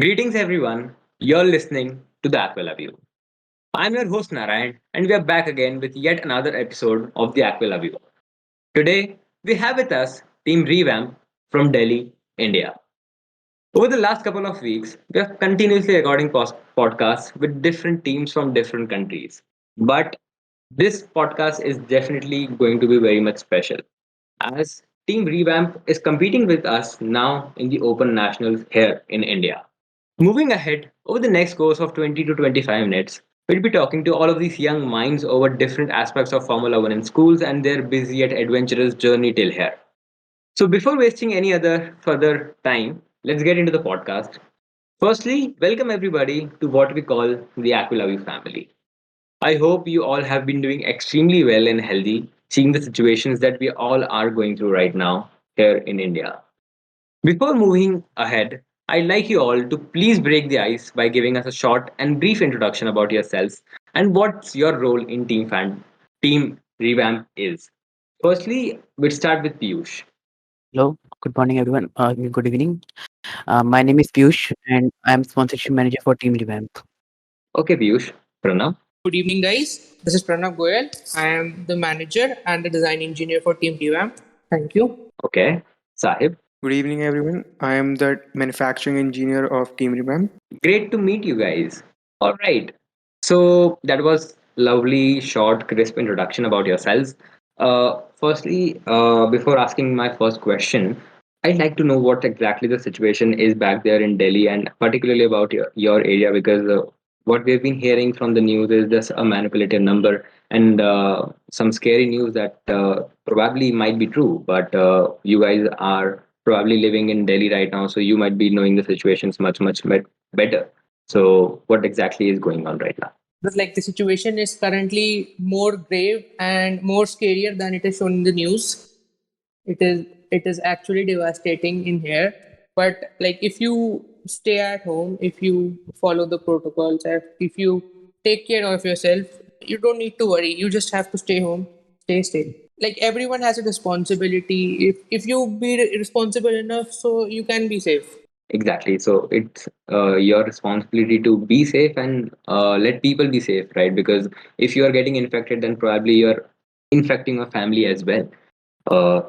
Greetings, everyone. You're listening to the Aquila View. I'm your host, Narayan, and we are back again with yet another episode of the Aquila View. Today, we have with us Team Revamp from Delhi, India. Over the last couple of weeks, we are continuously recording podcasts with different teams from different countries. But this podcast is definitely going to be very much special as Team Revamp is competing with us now in the Open Nationals here in India. Moving ahead, over the next course of 20 to 25 minutes, we'll be talking to all of these young minds over different aspects of Formula One in schools and their busy yet adventurous journey till here. So, before wasting any other further time, let's get into the podcast. Firstly, welcome everybody to what we call the Aquilavi family. I hope you all have been doing extremely well and healthy, seeing the situations that we all are going through right now here in India. Before moving ahead, I'd like you all to please break the ice by giving us a short and brief introduction about yourselves and what's your role in Team Revamp is. Firstly, we'll start with Piyush. Hello, good morning, everyone. Good evening. My name is Piyush, and I'm sponsorship manager for Team Revamp. Okay, Piyush. Pranav. Good evening, guys. This is Pranav Goyal. I am the manager and the design engineer for Team Revamp. Thank you. Okay, Sahib. Good evening, everyone. I am the manufacturing engineer of Team Revamp. Great to meet you guys. All right. So that was lovely, short, crisp introduction about yourselves. Firstly, before asking my first question, I'd like to know what exactly the situation is back there in Delhi, and particularly about your area, because what we've been hearing from the news is just a manipulative number and some scary news that probably might be true. But you guys are probably living in Delhi right now, so you might be knowing the situations much better. So, what exactly is going on right now? But like the situation is currently more grave and more scarier than it is shown in the news. It is actually devastating in here. But like if you stay at home, if you follow the protocols, if you take care of yourself, you don't need to worry. You just have to stay home, stay still. Like everyone has a responsibility. If you be responsible enough, so you can be safe. Exactly. So, it's your responsibility to be safe and let people be safe, right? Because if you are getting infected, then probably you're infecting a family as well.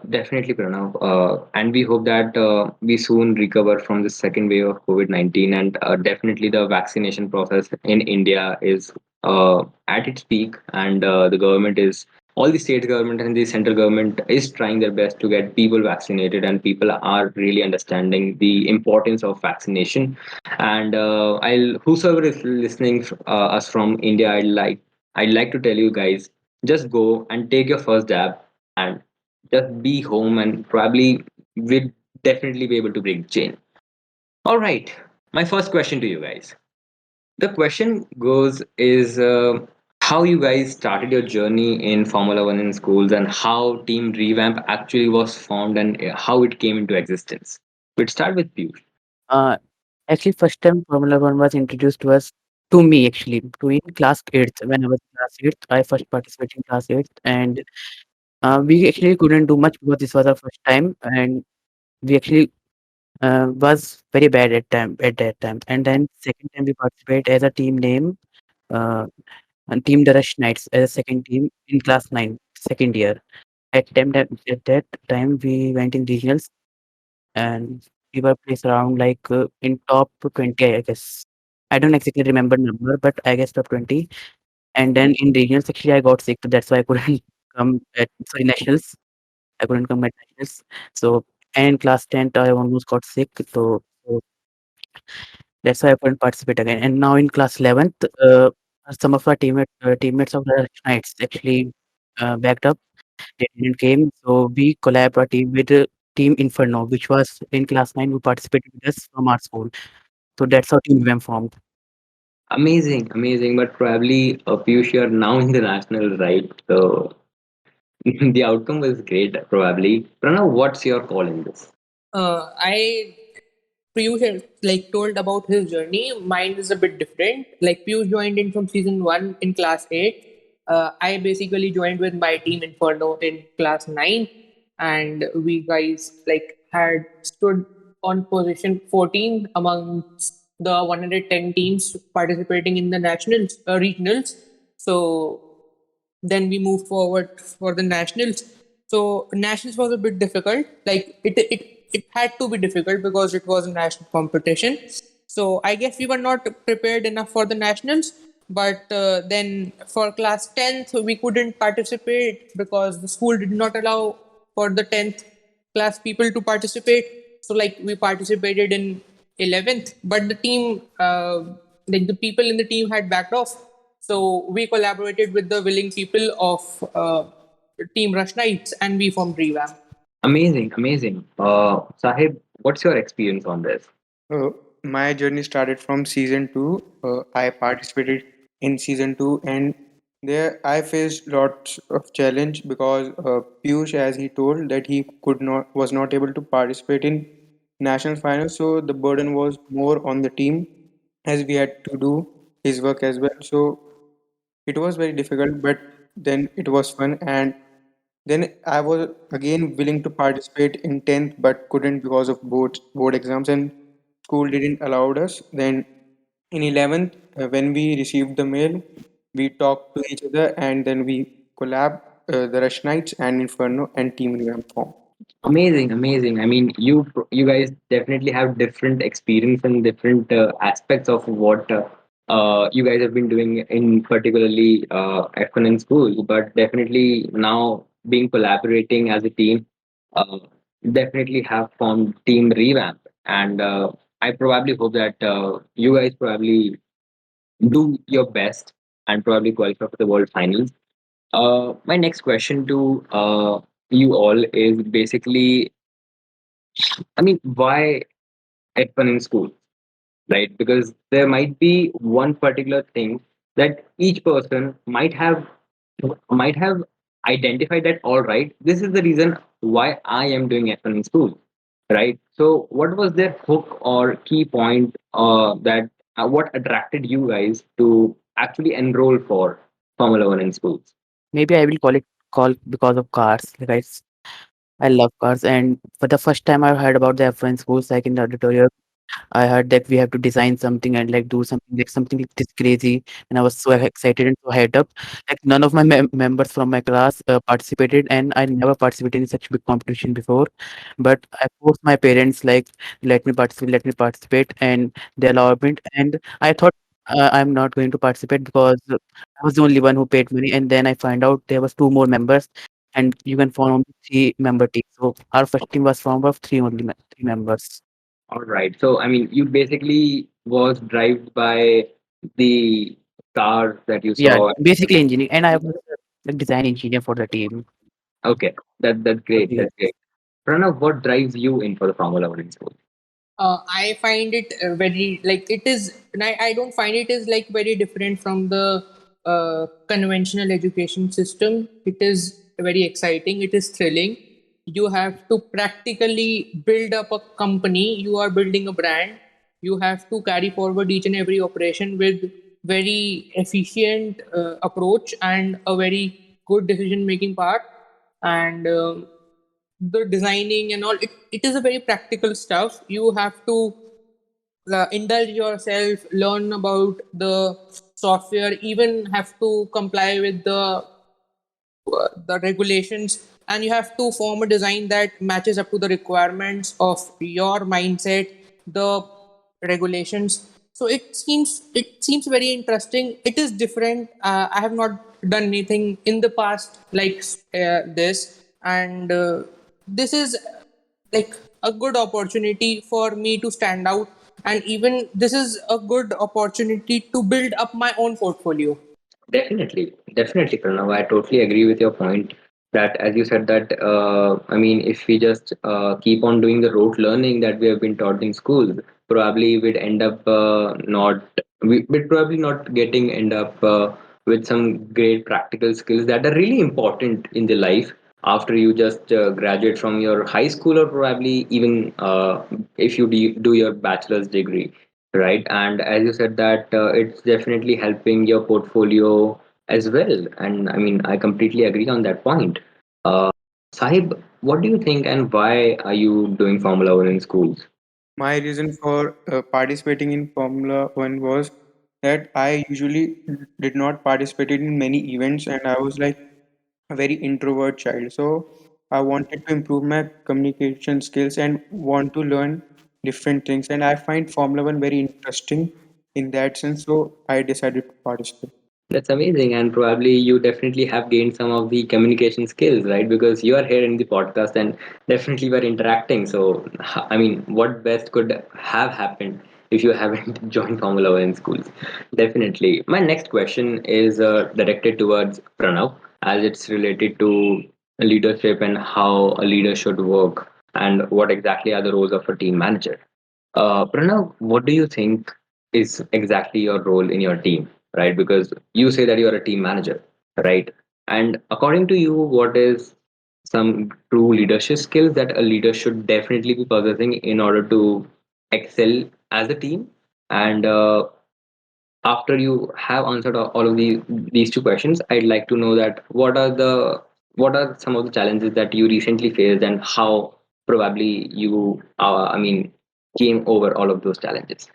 Definitely, Pranav. And we hope that we soon recover from the second wave of COVID-19. And definitely, the vaccination process in India is at its peak, and the government is all the state government and the central government is trying their best to get people vaccinated, and people are really understanding the importance of vaccination. And I'll whosoever is listening us from India, I'd like to tell you guys, just go and take your first jab and just be home, and probably we'll definitely be able to break the chain. All right, my first question to you guys. The question goes is how you guys started your journey in Formula One in schools and how Team Revamp actually was formed and how it came into existence. We'll start with Piyush. Uh, Actually, first time Formula One was introduced to us to me actually to in class eighth. When I was in class eighth, I first participated in class eighth, and we actually couldn't do much because this was our first time, and we actually was very bad at that time. And then second time we participate as a team name, uh, and Team the Rush Knights as a second team in class nine, second year. At that time, we went in regionals and we were placed around like in top 20, I guess. I don't exactly remember number, but I guess top 20. And then in regionals, actually, I got sick. So that's why I couldn't come at sorry nationals. I couldn't come at nationals. So and in class 10th, I almost got sick. So that's why I couldn't participate again. And now in class 11th, some of our teammates of the Knights actually backed up. They didn't came, so we collaborated with Team Inferno, which was in class 9 who participated with us from our school. So that's how Team UM formed. Amazing, amazing. But probably Piyush, you're now in the national, right? So the outcome was great, probably. Pranav, what's your call in this? I Piyush had like told about his journey. Mine is a bit different. Like Piyush joined in from season one in class eight. I basically joined with my team Inferno in class nine, and we guys like had stood on position 14 amongst the 110 teams participating in the nationals, regionals. So then we moved forward for the nationals. So nationals was a bit difficult. Like it had to be difficult because it was a national competition. So I guess we were not prepared enough for the nationals. But then for class 10th, we couldn't participate because the school did not allow for the 10th class people to participate. So like we participated in 11th, but the team, like the people in the team had backed off. So we collaborated with the willing people of Team Rush Knights and we formed Revamp. Amazing, amazing. Sahib, what's your experience on this? My journey started from season two. I participated in season two, and there I faced lots of challenge because Piyush, as he told, that he could not was not able to participate in national finals, so the burden was more on the team, as we had to do his work as well. So it was very difficult, but then it was fun, and then I was again willing to participate in 10th but couldn't because of board exams and school didn't allow us. Then in 11th, when we received the mail, we talked to each other and then we collab the Rush Knights and Inferno and Team Revamp form. Amazing, amazing. I mean, you guys definitely have different experience and different aspects of what you guys have been doing in particularly F1 in school, but definitely now being collaborating as a team, uh, definitely have formed Team Revamp, and I probably hope that you guys probably do your best and probably qualify for the World Finals. My next question to you all is basically, I mean, why F1 in school, right? Because there might be one particular thing that each person might have identified that all right, this is the reason why I am doing F1 in school, right? So, what was their hook or key point that what attracted you guys to actually enroll for Formula One in schools? Maybe I will call because of cars. Like I love cars, and for the first time I heard about the F1 schools, like in the auditorium. I heard that we have to design something and like do something like this crazy, and I was so excited and so hyped up. Like none of my members from my class participated, and I never participated in such big competition before. But I forced my parents like let me participate, and they allowed me. And I thought I'm not going to participate because I was the only one who paid money. And then I find out there was two more members, and you can form only three-member team. So our first team was formed of three only three members. All right. So, I mean, you basically was driven by the cars that you Yeah, saw. basically engineering, and I was a design engineer for the team. Okay, that's great. Yeah. That's great. Pranav, what drives you in for the Formula One in school? I find it very like it is. And I don't find it is like very different from the conventional education system. It is very exciting. It is thrilling. You have to practically build up a company. You are building a brand. You have to carry forward each and every operation with very efficient approach and a very good decision making part. And the designing and all it is a very practical stuff. You have to indulge yourself, learn about the software, even have to comply with the regulations, and you have to form a design that matches up to the requirements of your mindset, the regulations. So it seems very interesting. It is different. I have not done anything in the past like this, and this is like a good opportunity for me to stand out, and even this is a good opportunity to build up my own portfolio. Definitely, definitely, Pranav. I totally agree with your point that, as you said, that I mean, if we just keep on doing the rote learning that we have been taught in school, probably we'd end up we'd probably not getting end up with some great practical skills that are really important in the life after you just graduate from your high school or probably even if you do your bachelor's degree, right? And as you said that it's definitely helping your portfolio as well, and I mean I completely agree on that point. uh, Sahib, what do you think and why are you doing Formula One in schools? My reason for participating in Formula One was that I usually did not participate in many events, and I was like a very introvert child. So I wanted to improve my communication skills and want to learn different things. And I find Formula One very interesting in that sense. So I decided to participate. That's amazing, and probably you definitely have gained some of the communication skills, right? Because you are here in the podcast and definitely were interacting. So, I mean, what best could have happened if you haven't joined Formula One in schools? Definitely. My next question is directed towards Pranav, as it's related to leadership and how a leader should work, and what exactly are the roles of a team manager. Pranav, what do you think is exactly your role in your team, right? Because you say that you are a team manager, right? And according to you, what is some true leadership skills that a leader should definitely be possessing in order to excel as a team? And after you have answered all of these two questions, I'd like to know that what are some of the challenges that you recently faced and how probably you I mean came over all of those challenges.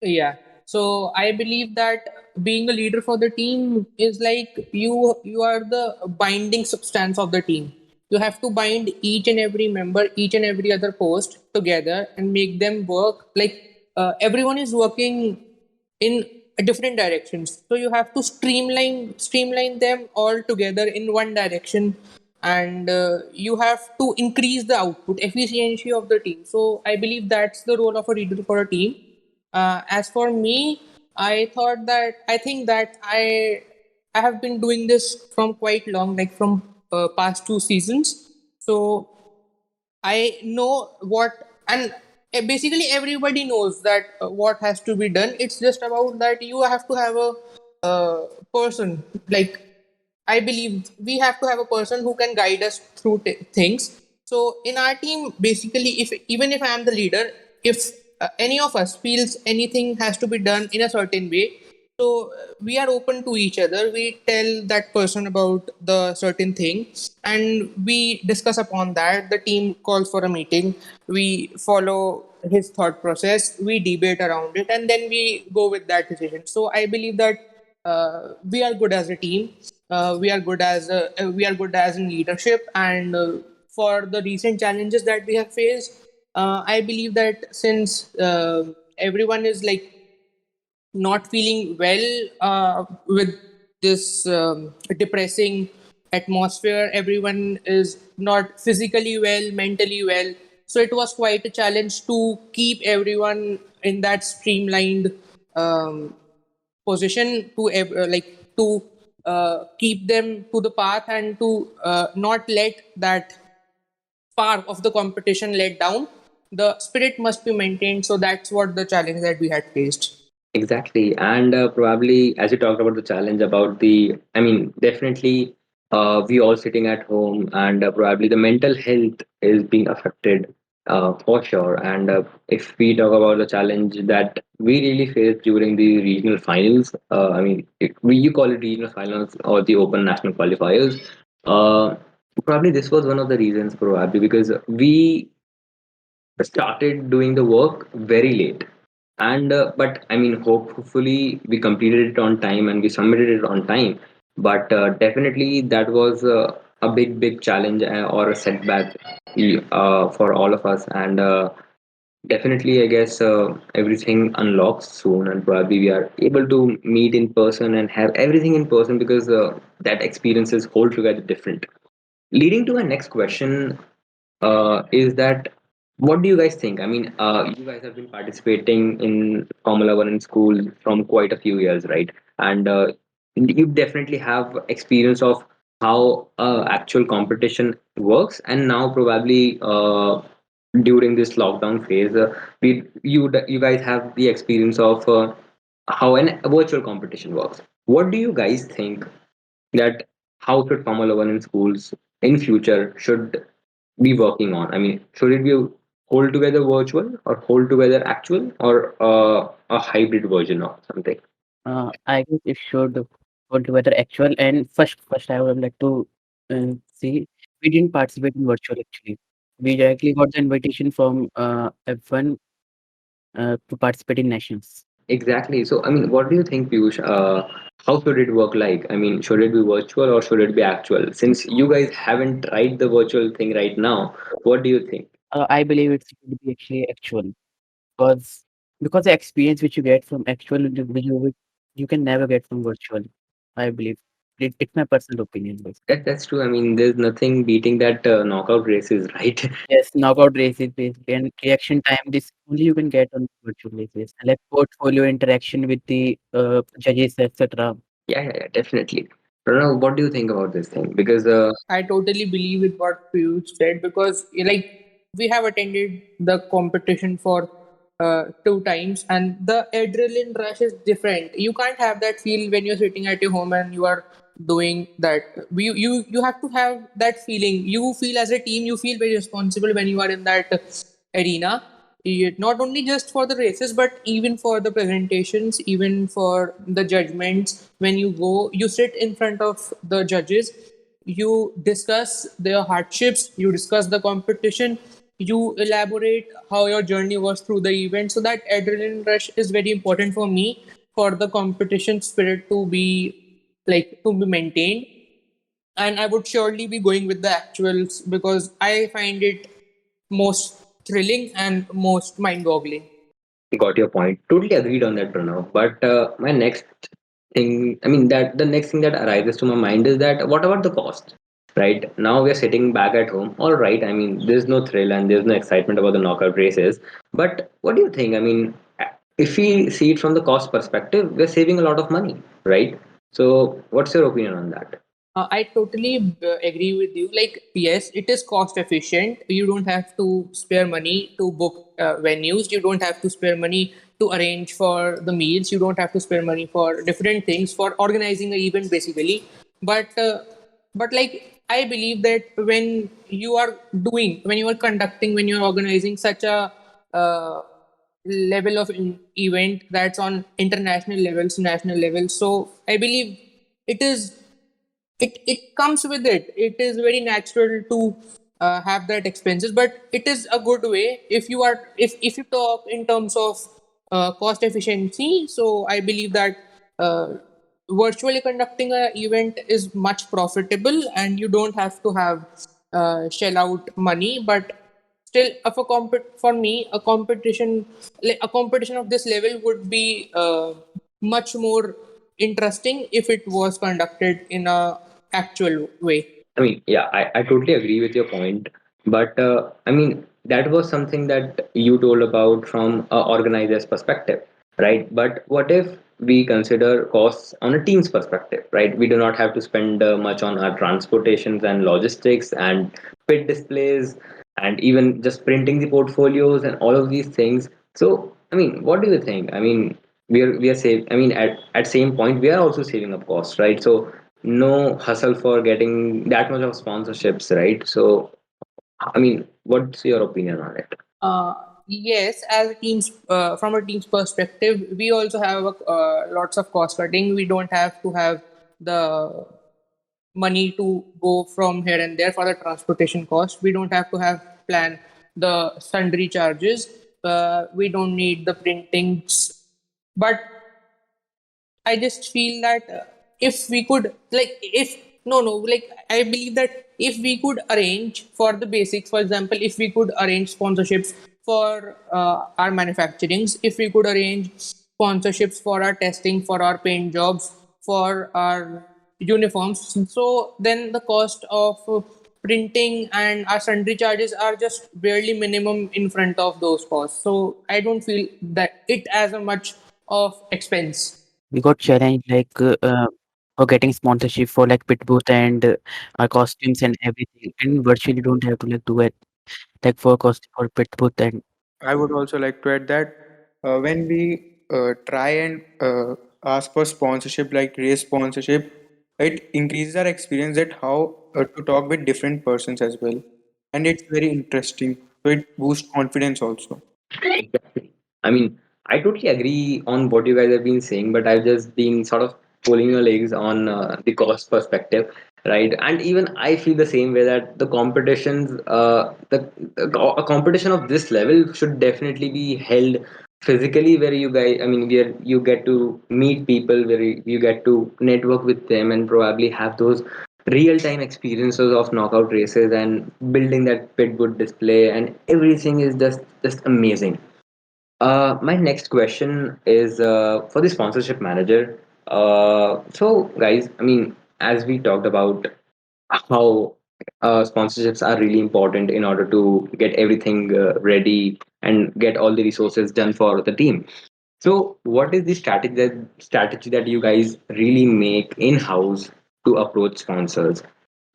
Yeah. So I believe that being a leader for the team is like you are the binding substance of the team. You have to bind each and every member, each and every other post together and make them work. Like everyone is working in different directions, so you have to streamline them all together in one direction, and you have to increase the output efficiency of the team. So I believe that's the role of a leader for a team. As for me, I think that I have been doing this from quite long, like from past 2 seasons. So I know what, and basically everybody knows that what has to be done. It's just about that you have to have a person. Like I believe we have to have a person who can guide us through things. So in our team, basically, if even if I am the leader, if any of us feels anything has to be done in a certain way, so we are open to each other. We tell that person about the certain thing, and we discuss upon that. The team calls for a meeting. We follow his thought process. We debate around it, and then we go with that decision. So I believe that we are good as a team. We are good as in leadership, and for the recent challenges that we have faced, I believe that since everyone is like not feeling well with this depressing atmosphere. Everyone is not physically well, mentally well. So it was quite a challenge to keep everyone in that streamlined um, position to to keep them to the path and to not let that spark of the competition let down. The spirit must be maintained. So that's what the challenge that we had faced. Exactly. And probably, as you talked about the challenge about I mean, definitely, we all sitting at home, and probably the mental health is being affected for sure. And if we talk about the challenge that we really faced during the regional finals, I mean, you call it regional finals or the open national qualifiers, uh, probably this was one of the reasons, probably because we started doing the work very late, and but I mean hopefully we completed it on time and we submitted it on time, but definitely that was a big challenge or a setback for all of us, and definitely I guess everything unlocks soon and probably we are able to meet in person and have everything in person because that experience is altogether different. Leading to my next question is that what do you guys think? I mean, you guys have been participating in Formula One in school from quite a few years, right? And you definitely have experience of how actual competition works. And now, probably during this lockdown phase, you guys have the experience of how a virtual competition works. What do you guys think that how should Formula One in schools in future should be working on? I mean, should it be hold together virtual or hold together actual or a hybrid version of something? I guess it should go together actual. And first I would like to see we didn't participate in virtual actually. We directly got the invitation from F1 to participate in nations. Exactly. So, I mean, what do you think, Piyush? How should it work like? I mean, should it be virtual or should it be actual? Since you guys haven't tried the virtual thing right now, what do you think? I believe it should be actually actual because the experience which you get from actual you can never get from virtual. I believe it's my personal opinion. That's true. I mean, there's nothing beating that knockout races, right? Yes, knockout races basically, and reaction time. This only you can get on virtual races, like portfolio interaction with the judges, etc. Yeah, yeah, yeah, definitely. Pranav, what do you think about this thing? Because I totally believe with what Piyush said because we have attended the competition for 2 times and the adrenaline rush is different. You can't have that feel when you're sitting at your home and you are doing that. You have to have that feeling. You feel as a team. You feel very responsible when you are in that arena. Not only just for the races but even for the presentations, even for the judgments. When you go, you sit in front of the judges, you discuss their hardships, you discuss the competition, you elaborate how your journey was through the event. So that adrenaline rush is very important for me for the competition spirit to be maintained. And I would surely be going with the actuals because I find it most thrilling and most mind-boggling. got your point. Totally agreed on that, Pranav. But my next thing, I mean, that the next thing that arises to my mind is that what about the cost? Right now, we are sitting back at home. All right, I mean, there's no thrill and there's no excitement about the knockout races. But what do you think? I mean, if we see it from the cost perspective, we're saving a lot of money, right? So, what's your opinion on that? I totally agree with you. Like, yes, it is cost efficient. You don't have to spare money to book venues. You don't have to spare money to arrange for the meals. You don't have to spare money for different things for organizing an event, basically. But like, I believe that when you are conducting, when you are organizing such a level of event that's on international levels, national levels. So I believe it is it comes with it. It is very natural to have that expenses, but it is a good way if you are if you talk in terms of cost efficiency. So I believe that virtually conducting a event is much profitable, and you don't have to have shell out money. But still, for me, a competition of this level would be much more interesting if it was conducted in a actual way. I mean, yeah, I totally agree with your point. But I mean, that was something that you told about from a organizer's perspective, right? But what if we consider costs on a team's perspective, right? We do not have to spend much on our transportations and logistics and pit displays and even just printing the portfolios and all of these things. So, I mean, what do you think? I mean, we are saving. I mean, at same point, we are also saving up costs, right? So no hustle for getting that much of sponsorships, right? So, I mean, what's your opinion on it? Uh, yes, as a teams, from a team's perspective, we also have lots of cost cutting. We don't have to have the money to go from here and there for the transportation cost. We don't have to have plan the sundry charges. We don't need the printings, but I just feel that if we could, if no, no, like I believe that if we could arrange for the basics, for example, if we could arrange sponsorships for our manufacturings, if we could arrange sponsorships for our testing, for our paint jobs, for our uniforms, so then the cost of printing and our sundry charges are just barely minimum in front of those costs. So I don't feel that it as a much of expense. We got challenged for getting sponsorship for like pit booth and our costumes and everything, and virtually don't have to like do it like for costume for pit booth and I would also like to add that when we try and ask for sponsorship, like race sponsorship, it increases our experience that how to talk with different persons as well, and it's very interesting. So it boosts confidence also. Exactly. I mean, I totally agree on what you guys have been saying, but I've just been sort of pulling your legs on the cost perspective. right? And even I feel the same way that the competitions, a competition of this level should definitely be held physically, where you guys, I mean, where you get to meet people, where you get to network with them, and probably have those real time experiences of knockout races and building that pitwood display, and everything is just amazing. My next question is for the sponsorship manager. So, guys, I mean, as we talked about how sponsorships are really important in order to get everything ready and get all the resources done for the team. So, what is the strategy that you guys really make in house to approach sponsors?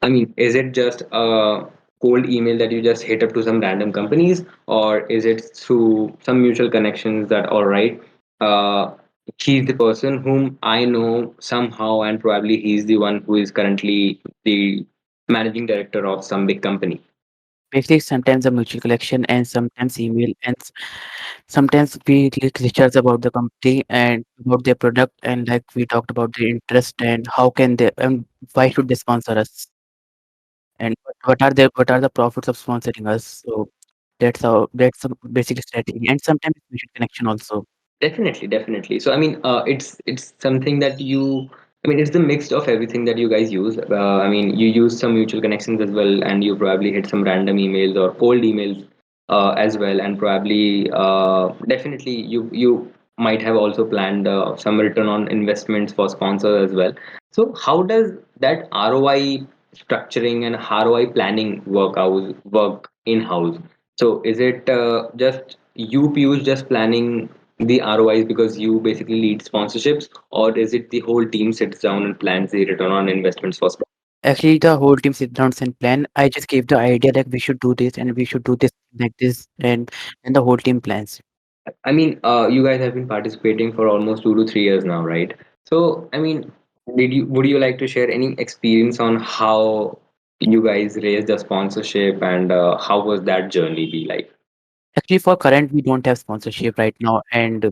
I mean, is it just a cold email that you just hit up to some random companies, or is it through some mutual connections that, all right, uh, he's the person whom I know somehow, and probably he's the one who is currently the managing director of some big company? Basically, sometimes a mutual connection and sometimes email and sometimes we like research about the company and about their product and like we talked about their interest and how can they and why should they sponsor us and what are the profits of sponsoring us. So that's a basic strategy and sometimes mutual connection also. Definitely, definitely. So I mean, it's something that you. I mean, it's the mix of everything that you guys use. I mean, you use some mutual connections as well, and you probably hit some random emails or cold emails as well, and probably definitely you might have also planned some return on investments for sponsors as well. So how does that ROI structuring and ROI planning work in house? So is it just you, Piyush, just planning the ROIs because you basically lead sponsorships, or is it the whole team sits down and plans the return on investments for sponsors? Actually, the whole team sit down and plan. I just gave the idea like we should do this and we should do this like this and the whole team plans. I mean, you guys have been participating for almost 2 to 3 years now, right? So, I mean, did you would you like to share any experience on how you guys raised the sponsorship, and how was that journey be like? Actually, for current, we don't have sponsorship right now, and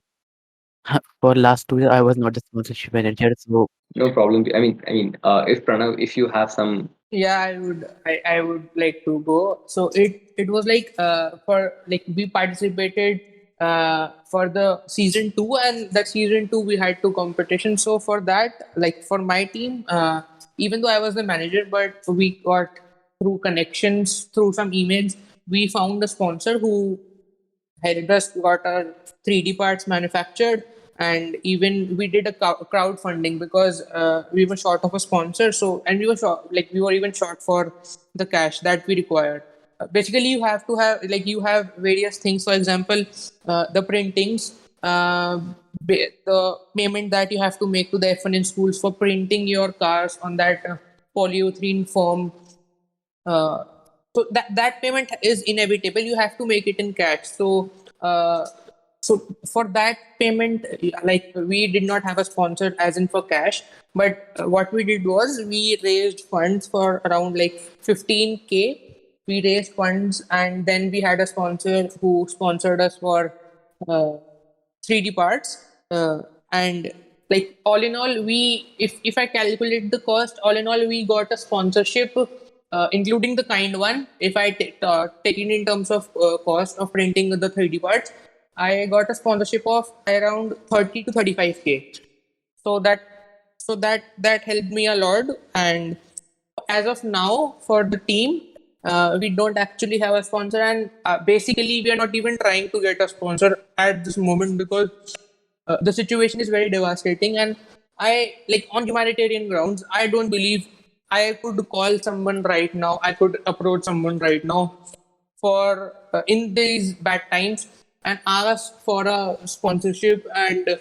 for last 2 years, I was not the sponsorship manager. So No problem. If Pranav, if you have some. Yeah, I would like to go. So it was like for like we participated for the season two, and that season two we had two competitions. So for that, like for my team, even though I was the manager, but we got through connections, through some emails, we found a sponsor who helped us got our 3D parts manufactured, and even we did a crowdfunding because we were short of a sponsor. So and we were short, like we were even short for the cash that we required. Basically, you have to have like you have various things. For example, the printings. The payment that you have to make to the F1 schools for printing your cars on that polyurethane form, so that payment is inevitable. You have to make it in cash. Uh, so for that payment, like we did not have a sponsor as in for cash, but what we did was we raised funds for around like 15K. We raised funds and then we had a sponsor who sponsored us for uh, 3D parts. And like all in all, we if I calculate the cost, all in all, we got a sponsorship, including the kind one. If I take it in terms of cost of printing the 3D parts, I got a sponsorship of around 30 to 35K. So that helped me a lot. And as of now for the team, we don't actually have a sponsor, and basically we are not even trying to get a sponsor at this moment because the situation is very devastating. And I like on humanitarian grounds, I don't believe I could call someone right now, I could approach someone right now for in these bad times and ask for a sponsorship and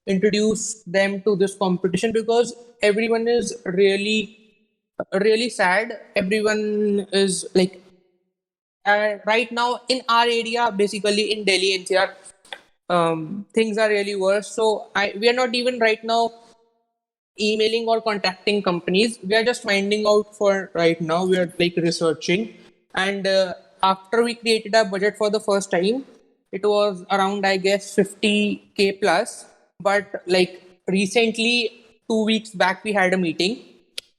introduce them to this competition, because everyone is really sad. Everyone is like right now in our area, basically in Delhi NCR, things are really worse. So we are not even right now emailing or contacting companies. We are just finding out for right now. We are like researching, and after we created our budget for the first time, it was around I guess 50K plus. But like recently, 2 weeks back, we had a meeting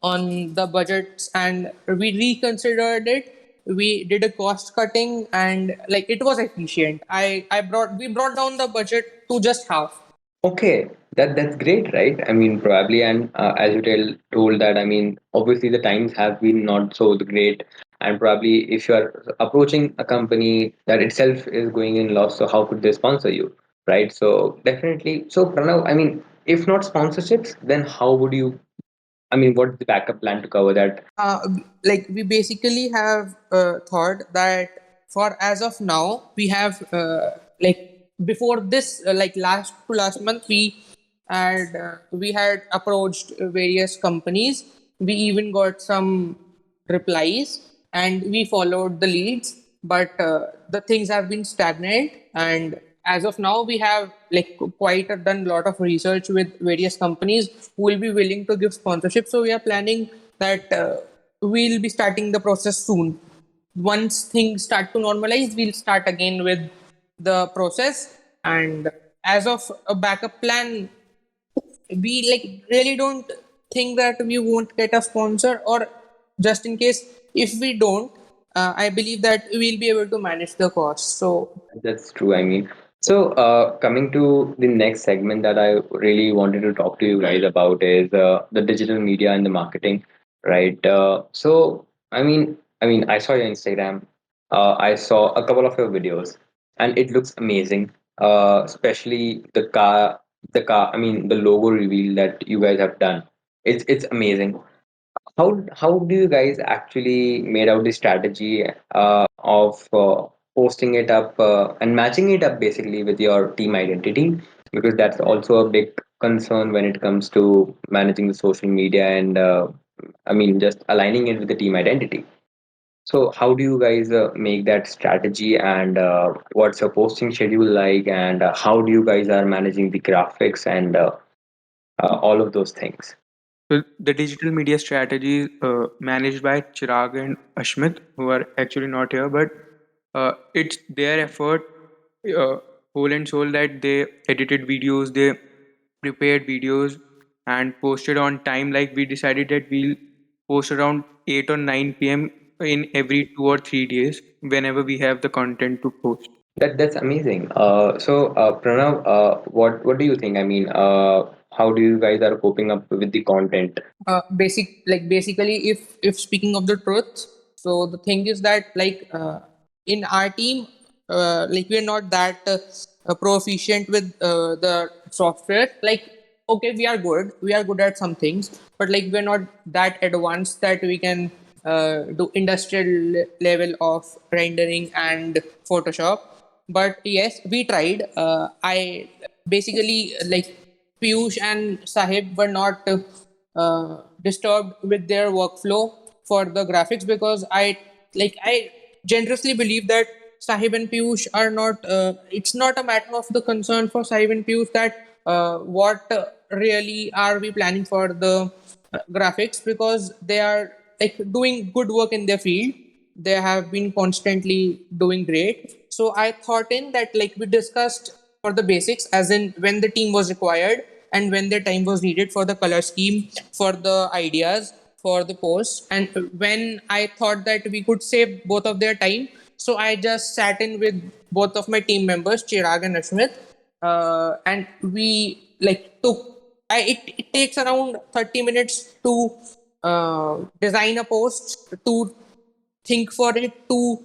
on the budgets, and we reconsidered it. We did a cost cutting, and like it was efficient. I brought we brought down the budget to just half. Okay, that's great, right? I mean, probably, and as you told that, I mean, obviously the times have been not so great, and probably if you are approaching a company that itself is going in loss, so how could they sponsor you, right? So definitely. So Pranav, I mean, if not sponsorships, then how would you? I mean, what's the backup plan to cover that? Like we basically have thought that for as of now we have like before this like last month we had approached various companies. We even got some replies and we followed the leads, but the things have been stagnant. And as of now we have like quite done a lot of research with various companies who will be willing to give sponsorship. So we are planning that we'll be starting the process soon. Once things start to normalize, we'll start again with the process. And as of a backup plan, we like really don't think that we won't get a sponsor, or just in case if we don't, I believe that we'll be able to manage the cost. So That's true. I mean, so coming to the next segment that I really wanted to talk to you guys about is the digital media and the marketing, right? So I saw your Instagram. I saw a couple of your videos, and it looks amazing. Especially the car. I mean, the logo reveal that you guys have done. It's amazing. How do you guys actually made out the strategy of posting it up and matching it up basically with your team identity? Because that's also a big concern when it comes to managing the social media and just aligning it with the team identity. So how do you guys make that strategy, and what's your posting schedule like, and how do you guys are managing the graphics and all of those things? So the digital media strategy managed by Chirag and Ashmit, who are actually not here, but it's their effort, uh, whole and soul, that they edited videos, they prepared videos and posted on time. Like we decided that we'll post around 8 or 9 p.m. in every 2 or 3 days whenever we have the content to post. That's amazing. Pranav, what do you think? I mean, how do you guys are coping up with the content? basically, if speaking of the truth, so the thing is that like in our team, like we're not that proficient with the software. Like okay, we are good at some things, but like we're not that advanced that we can do industrial level of rendering and Photoshop. But yes, we tried. I basically like Piyush and Sahib were not disturbed with their workflow for the graphics, because I generously believe that Sahib and Piyush are not. It's not a matter of the concern for Sahib and Piyush that what really are we planning for the graphics, because they are like doing good work in their field. They have been constantly doing great. So I thought in that like we discussed for the basics, as in when the team was required and when the time was needed for the color scheme, for the ideas, for the post, and when I thought that we could save both of their time, so I just sat in with both of my team members, Chirag and Ashmit, and we like it takes around 30 minutes to design a post, to think for it, to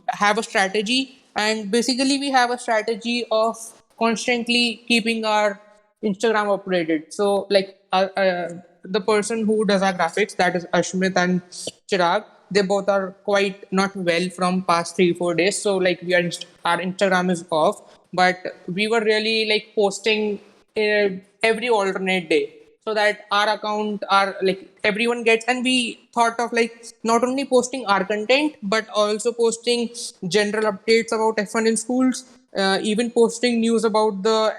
have a strategy. And basically we have a strategy of constantly keeping our Instagram updated. So like the person who does our graphics, that is Ashmit and Chirag, they both are quite not well from past 3 4 days. So like our Instagram is off, but we were really like posting every alternate day, so that our account are like everyone gets. And we thought of like not only posting our content but also posting general updates about F1 in schools, even posting news about the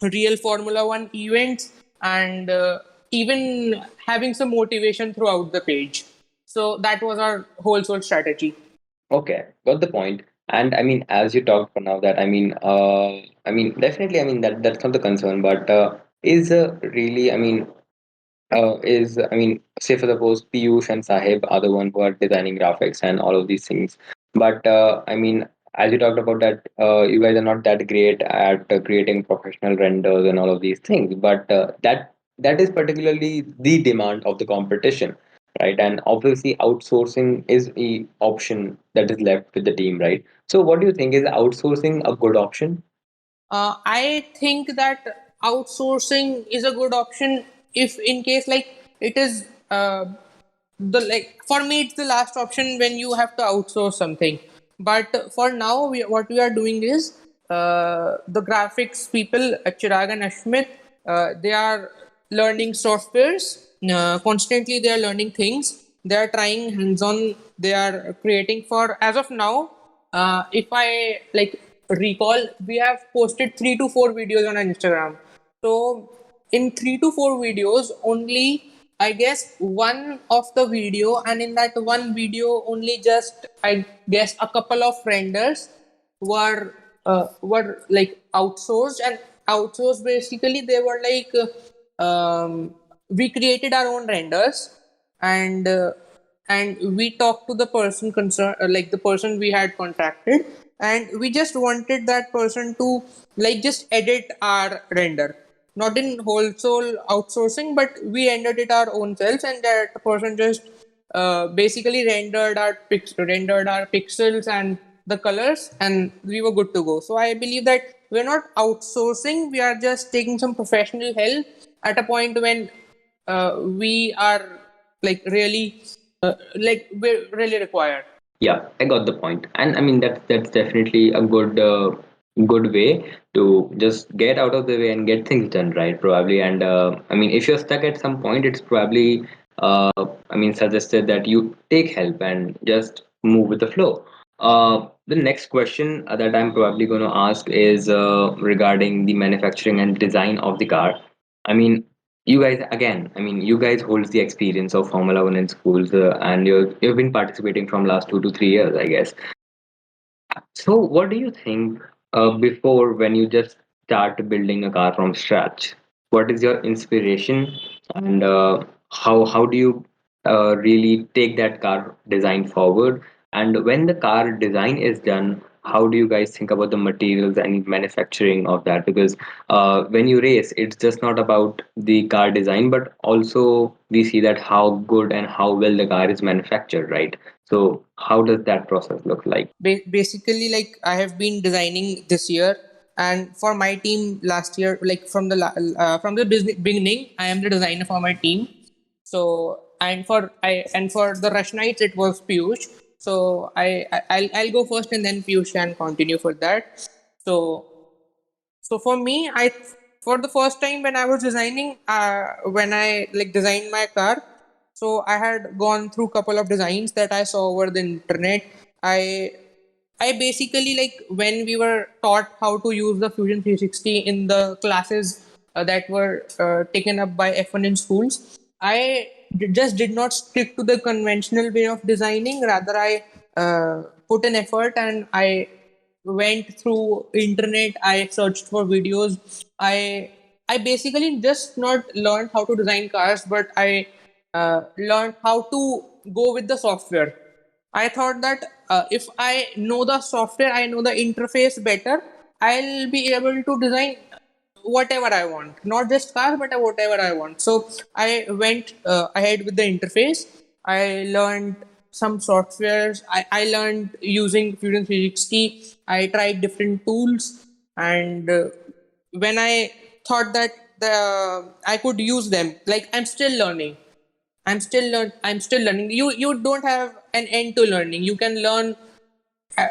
real Formula 1 events, and even having some motivation throughout the page. So that was our whole soul strategy. Okay, got the point. And I mean, as you talked for now, that definitely, I mean that's not the concern, but is really, I mean, is, I mean, say for suppose Piyush and Sahib are the one who are designing graphics and all of these things. But I mean, as you talked about that, you guys are not that great at creating professional renders and all of these things. But that is particularly the demand of the competition, right? And obviously, outsourcing is the option that is left with the team, right? So, what do you think, is outsourcing a good option? I think that outsourcing is a good option if, in case, like it is the like for me, it's the last option when you have to outsource something. But for now, what we are doing is the graphics people, Chirag and Ashmit, they are learning softwares constantly. They are learning things. They are trying hands-on. They are creating. For as of now, if I like recall, we have posted 3 to 4 videos on our Instagram. So in 3 to 4 videos, only I guess one of the video, and in that one video, only just I guess a couple of renders were like outsourced. And outsourced, basically they were like we created our own renders, and we talked to the person concerned, like the person we had contracted, and we just wanted that person to like just edit our render, not in wholesale outsourcing, but we rendered it our own selves, and that person just basically rendered our pixels and the colors, and we were good to go. So I believe that we're not outsourcing, we are just taking some professional help at a point when we are like really like we're really required. Yeah, I got the point, and I mean that's definitely a good way to just get out of the way and get things done right, probably. And I mean, if you're stuck at some point, it's probably I mean suggested that you take help and just move with the flow. The next question that I'm probably going to ask is regarding the manufacturing and design of the car. I mean, you guys again, I mean, you guys hold the experience of Formula One in schools, and you've been participating from last 2 to 3 years, I guess. So, what do you think before, when you just start building a car from scratch? What is your inspiration, and how do you really take that car design forward? And when the car design is done, how do you guys think about the materials and manufacturing of that? Because when you race, it's just not about the car design, but also we see that how good and how well the car is manufactured, right? So, how does that process look like? Basically, like I have been designing this year, and for my team last year, like from the business beginning, I am the designer for my team. So and for the Rush Nights, it was Piyush. So I'll go first, and then Piyush can continue for that. So for me, for the first time when I was designing, when I like designed my car, so I had gone through couple of designs that I saw over the internet. I I basically, like when we were taught how to use the Fusion 360 in the classes that were taken up by F1 in schools, I just did not stick to the conventional way of designing. Rather, I put an effort, and I went through internet. I searched for videos. I basically just not learned how to design cars, but I learned how to go with the software. I thought that if I know the software, I know the interface better, I'll be able to design whatever I want, not just cars, but whatever I want. So I went ahead with the interface. I learned some softwares. I learned using Fusion 360. I tried different tools, and when I thought that I could use them, like I'm still learning. I'm still learning. You don't have an end to learning. You can learn uh,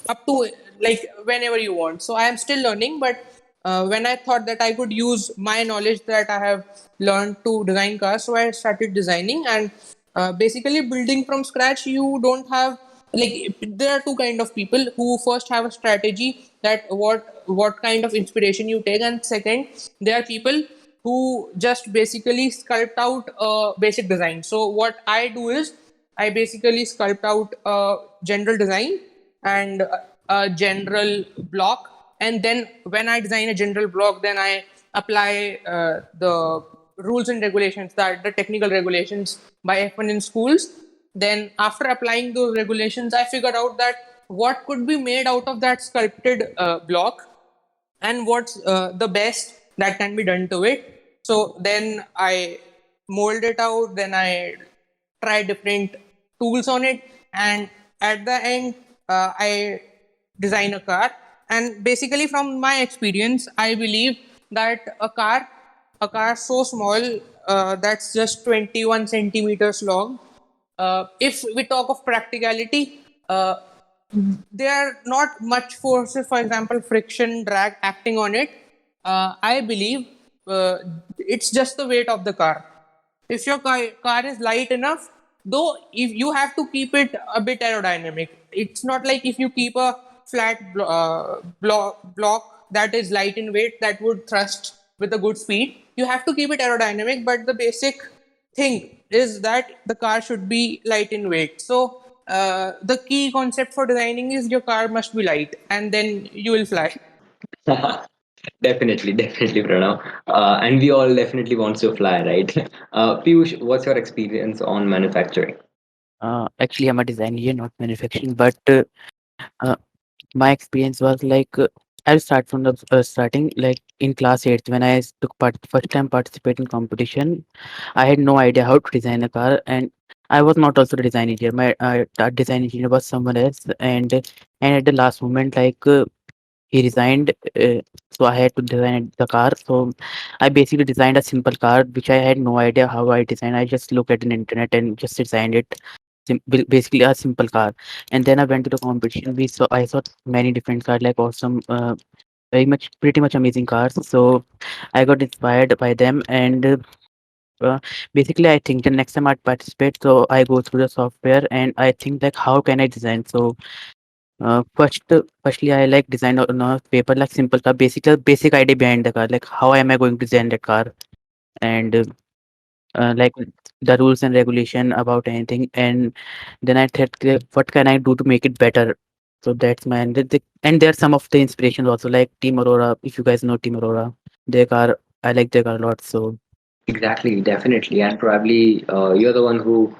up to like whenever you want. So I am still learning, but when I thought that I could use my knowledge that I have learned to design cars, so I started designing. And basically building from scratch, you don't have like there are two kind of people who first have a strategy that what kind of inspiration you take, and second, there are people who just basically sculpt out a basic design. So what I do is I basically sculpt out a general design and a general block, and then when I design a general block, then I apply the rules and regulations, that the technical regulations by F1 in schools. Then after applying those regulations, I figured out that what could be made out of that sculpted block and what's the best that can be done to it. So then I mold it out, then I try different tools on it, and at the end, I design a car. And basically, from my experience, I believe that a car so small, that's just 21 centimeters long. If we talk of practicality, there are not much forces, for example, friction, drag acting on it. I believe uh, it's just the weight of the car. If your car is light enough, though, if you have to keep it a bit aerodynamic, it's not like if you keep a flat block that is light in weight that would thrust with a good speed. You have to keep it aerodynamic, but the basic thing is that the car should be light in weight. So the key concept for designing is your car must be light, and then you will fly. Definitely, definitely, Pranav. And we all definitely want to fly, right? Piyush, what's your experience on manufacturing? Actually, I'm a design engineer, not manufacturing, but uh, my experience was like I'll start from the starting. Like in class 8th, when took part first time participate in competition, I had no idea how to design a car, and I was not also the design engineer. My design engineer was someone else, and at the last moment, like he resigned, so I had to design the car. So I basically designed a simple car, which I had no idea how I designed. I just looked at an internet and just designed it. Basically a simple car, and then I went to the competition. I saw many different cars, like awesome, very much, pretty much amazing cars. So I got inspired by them, and uh, basically I think the next time I participate, so I go through the software and I think like how can I design. So firstly, I like design on a paper like simple car, basic idea behind the car, like how am I going to design that car, and like the rules and regulation about anything, and then I thought, what can I do to make it better? So that's my and there are some of the inspirations also, like Team Aurora. If you guys know Team Aurora, their car, I like their car a lot. So Exactly, definitely, and probably you're the one who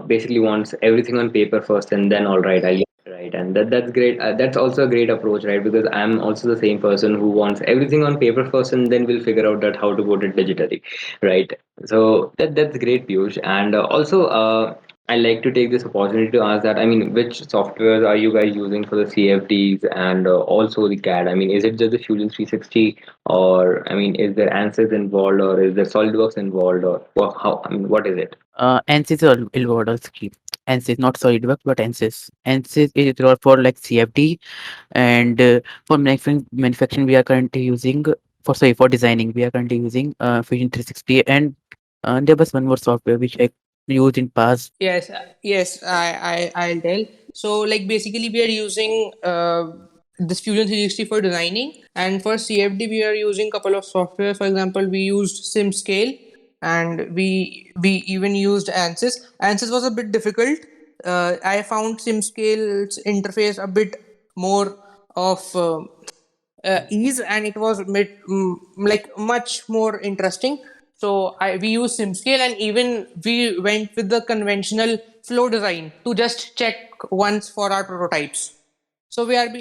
basically wants everything on paper first, and then all right, I right, and that's great. That's also a great approach, right? Because I'm also the same person who wants everything on paper first, and then we'll figure out that how to put it digitally, right? So that's great, Piyush, and also I like to take this opportunity to ask that. I mean, which softwares are you guys using for the CFDs and also the CAD? I mean, is it just the Fusion 360? Or I mean, is there answers involved, or is there SolidWorks involved, or how? I mean, what is it? ANSYS or Ilvordal scheme. ANSYS, not SolidWorks, but ANSYS. ANSYS is for like CFD, and for manufacturing we are currently using for designing we are currently using Fusion 360, and there was one more software which I used in past. Yes, yes, I'll tell. So, like, basically, we are using this Fusion 360 for designing, and for CFD, we are using couple of software. For example, we used SimScale, and we even used ANSYS. ANSYS was a bit difficult. I found SimScale's interface a bit more of ease, and it was like much more interesting. So we use SimScale, and even we went with the conventional flow design to just check once for our prototypes. So we have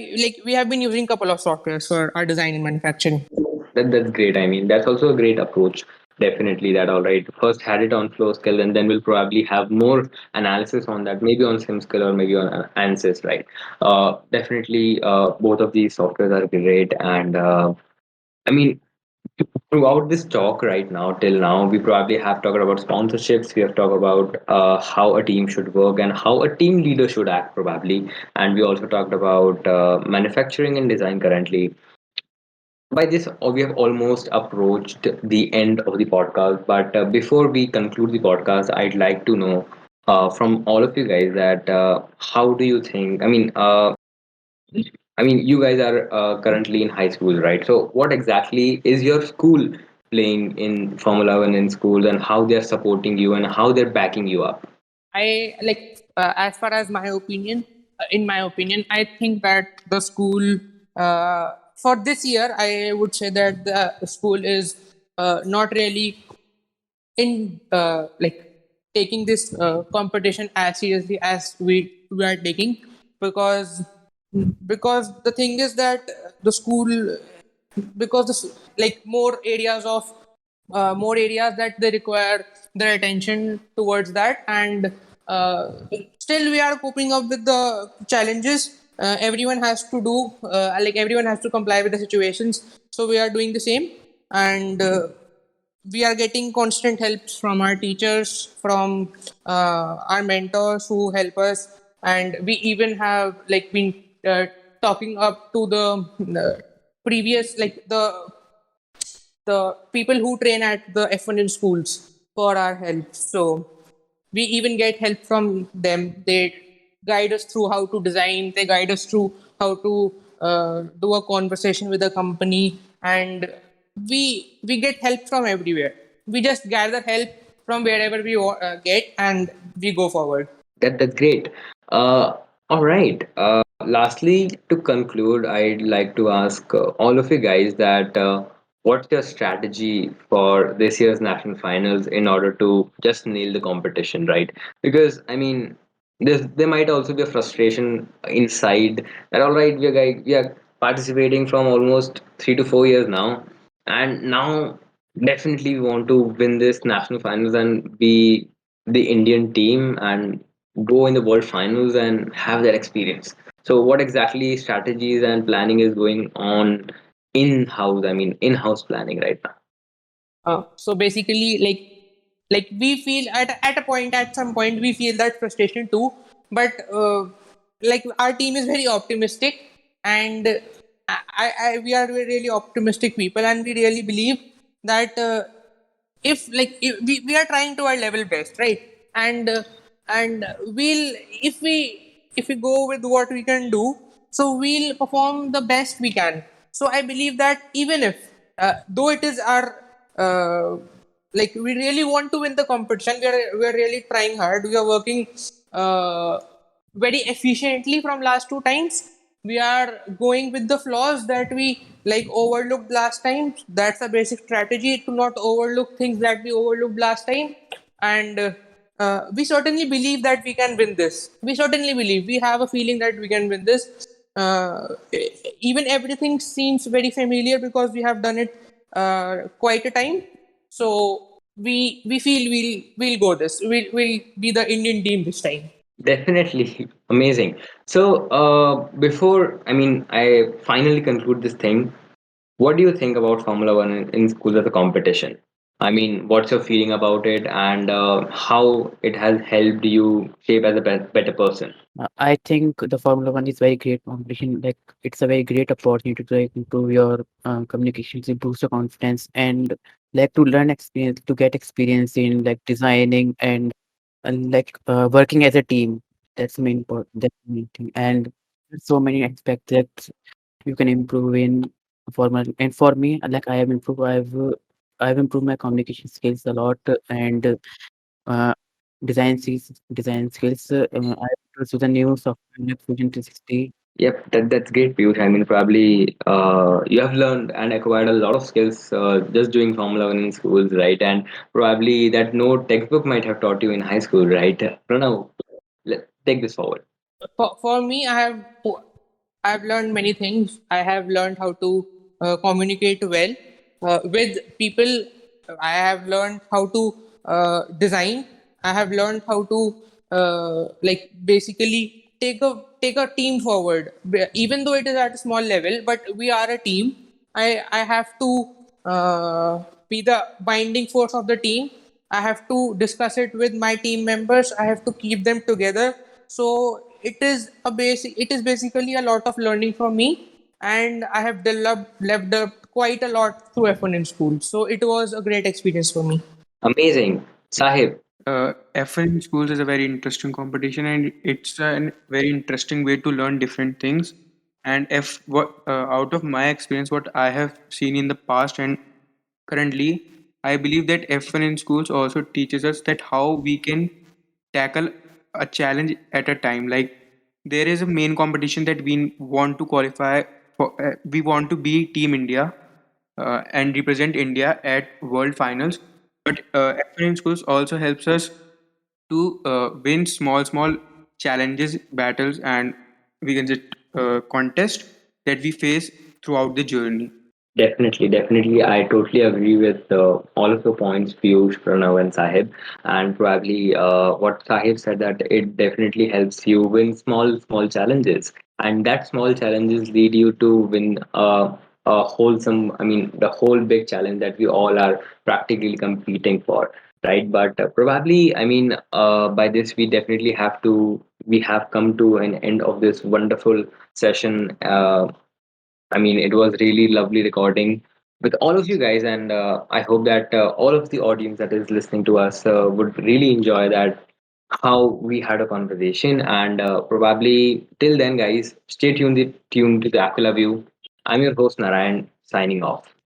been using couple of softwares for our design and manufacturing. That's great. I mean, that's also a great approach. Definitely, that all right. First, had it on flow scale, and then we'll probably have more analysis on that, maybe on SimScale or maybe on ANSYS, right? Definitely, both of these softwares are great, and I mean, throughout this talk right now, till now, we probably have talked about sponsorships. We have talked about how a team should work and how a team leader should act, probably. And we also talked about manufacturing and design currently. By this, we have almost approached the end of the podcast. But before we conclude the podcast, I'd like to know from all of you guys that how do you think? I mean, you guys are currently in high school, right? So, what exactly is your school playing in Formula One in schools, and how they're supporting you and how they're backing you up? I like as far as my opinion, in my opinion, I think that the school for this year, I would say that the school is not really. in taking this competition as seriously as we are taking, because because the thing is that the school, because more areas of more areas that they require their attention towards that, and uh, still we are coping up with the challenges. Everyone has to do everyone has to comply with the situations, so we are doing the same. And we are getting constant helps from our teachers, from our mentors who help us, and we even have been talking up to the previous the people who train at the F1 in schools for our help. So we even get help from them. They guide us through how to design. They guide us through how to do a conversation with a company, and we get help from everywhere. We just gather help from wherever we get, and we go forward. That's great. All right. Lastly, to conclude, I'd like to ask all of you guys that what's your strategy for this year's national finals in order to just nail the competition, right? Because I mean, there might also be a frustration inside that all right, we are participating from almost 3 to 4 years now, and now definitely we want to win this national finals and be the Indian team and go in the world finals and have that experience. So, what exactly strategies and planning is going on in house? I mean, in house planning right now. So basically, we feel at a point, at some point, we feel that frustration too. But our team is very optimistic, and we are really optimistic people, and we really believe that if we are trying to our level best, right? And we'll if we go with what we can do, so we'll perform the best we can. So I believe that even if though it is our we really want to win the competition, we are really trying hard, we are working uh, very efficiently from last two times. We are going with the flaws that we overlooked last time. That's a basic strategy, to not overlook things that we overlooked last time. And we certainly believe that we can win this. We certainly believe, we have a feeling that we can win this. Even everything seems very familiar because we have done it quite a time. So we feel we'll go this. We'll be the Indian team this time. Definitely amazing. So, before I mean, I finally conclude this thing. What do you think about Formula One in schools as a competition? I mean, what's your feeling about it, and how it has helped you shape as a better person? I think the Formula One is very great competition. Like it's a very great opportunity to like, improve your communications, improve your confidence, and like to learn experience, to get experience in like designing and working as a team. That's the main part. That's the main thing. And there's so many aspects that you can improve in Formula. And for me, like I've improved my communication skills a lot and design skills. I've introduced the new software like Fusion 360. Yep, that's great, Piyush. I mean, probably you have learned and acquired a lot of skills just doing Formula One in schools, right? And probably that no textbook might have taught you in high school, right? Pranav, take this forward. For me, I've learned many things. I have learned how to communicate well with people. I have learned how to design. I have learned how to basically take a team forward. Even though it is at a small level, but we are a team. I have to be the binding force of the team. I have to discuss it with my team members. I have to keep them together. So it is basically a lot of learning for me, and I have developed quite a lot through F1 in school. So it was a great experience for me. Amazing, Sahib. F1 in schools is a very interesting competition, and it's a very interesting way to learn different things. And if what out of my experience, what I have seen in the past and currently, I believe that F1 in schools also teaches us that how we can tackle a challenge at a time. Like there is a main competition that we want to qualify for. We want to be Team India and represent India at World Finals. But excellent schools also helps us to win small challenges, battles, and we can just contest that we face throughout the journey. Definitely, definitely. I totally agree with all of the points, Piyush, Pranav, and Sahib. And probably what Sahib said, that it definitely helps you win small challenges. And that small challenges lead you to win a wholesome, I mean, the whole big challenge that we all are practically competing for, right? But probably, I mean, by this, we have come to an end of this wonderful session. I mean, it was really lovely recording with all of you guys, and I hope that all of the audience that is listening to us would really enjoy that how we had a conversation. And probably till then, guys, stay tuned to the Aquila View. I'm your host Narayan, signing off.